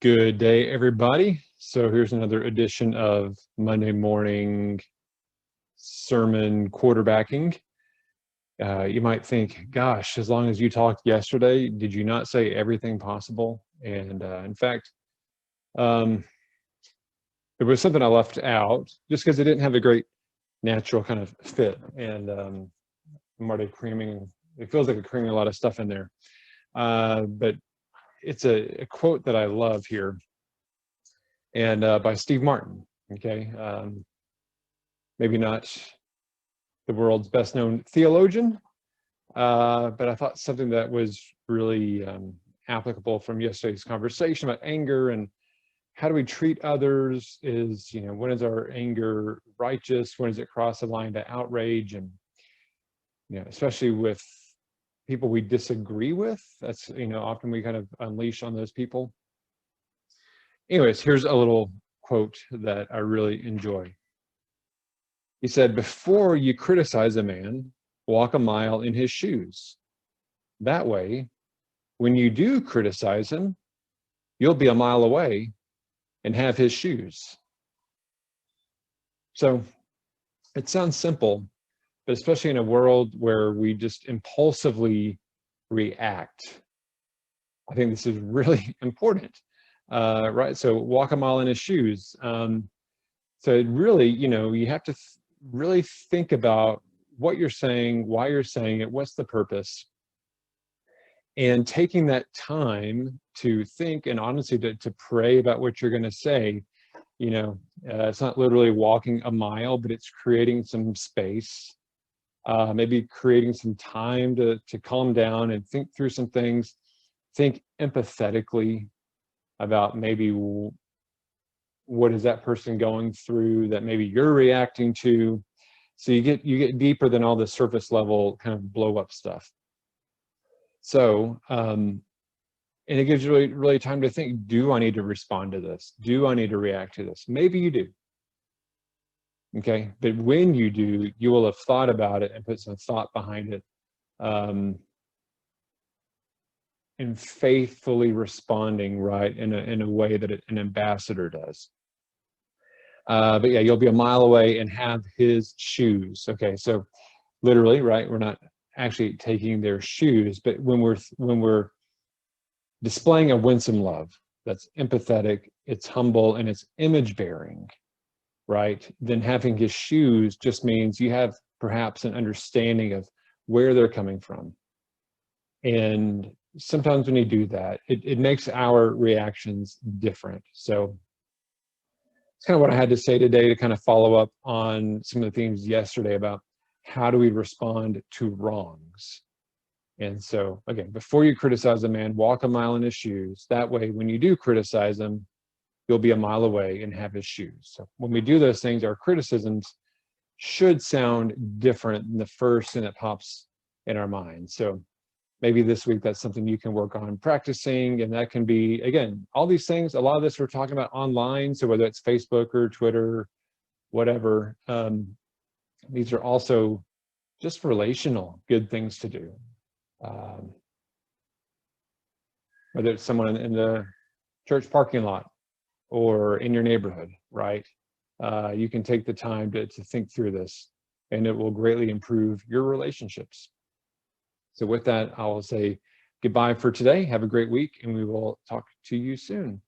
Good day, everybody. So here's another edition of Monday morning sermon quarterbacking. You might think, gosh, as long as you talked yesterday, did you not say everything possible? And in fact, there was something I left out just because it didn't have a great natural kind of fit. And I'm already creaming, it feels like I'm creaming a lot of stuff in there. But it's a quote that I love here, and by Steve Martin. Okay, maybe not the world's best known theologian, but I thought something that was really applicable from yesterday's conversation about anger and how do we treat others. Is, when is our anger righteous? When does it cross the line to outrage? And especially with people we disagree with, that's often we kind of unleash on those people. Anyways, here's a little quote that I really enjoy. He said, "Before you criticize a man, walk a mile in his shoes. That way, when you do criticize him, you'll be a mile away and have his shoes." So it sounds simple, but especially in a world where we just impulsively react, I think this is really important, right? So walk a mile in his shoes. So it really, you have to really think about what you're saying, why you're saying it, what's the purpose, and taking that time to think and honestly to pray about what you're going to say. It's not literally walking a mile, but it's creating some space. Maybe creating some time to calm down and think through some things, think empathetically about maybe what is that person going through that maybe you're reacting to. So you get deeper than all the surface level kind of blow up stuff. So, and it gives you really time to think, do I need to respond to this? Do I need to react to this? Maybe you do. Okay, but when you do, you will have thought about it and put some thought behind it, and faithfully responding right in a way that an ambassador does. But yeah, you'll be a mile away and have his shoes. Okay, so literally, right? We're not actually taking their shoes, but when we're displaying a winsome love that's empathetic, it's humble, and it's image bearing, right? Then having his shoes just means you have perhaps an understanding of where they're coming from. And sometimes when you do that, it makes our reactions different. So it's kind of what I had to say today to kind of follow up on some of the themes yesterday about how do we respond to wrongs. And so again, before you criticize a man, walk a mile in his shoes. That way, when you do criticize him, you'll be a mile away and have his shoes. So when we do those things, our criticisms should sound different than the first thing that pops in our mind. So maybe this week, that's something you can work on practicing. And that can be, again, all these things, a lot of this we're talking about online. So whether it's Facebook or Twitter, whatever, these are also just relational good things to do. Whether it's someone in the church parking lot or in your neighborhood, right? You can take the time to think through this, and it will greatly improve your relationships. So with that, I will say goodbye for today. Have a great week, and we will talk to you soon.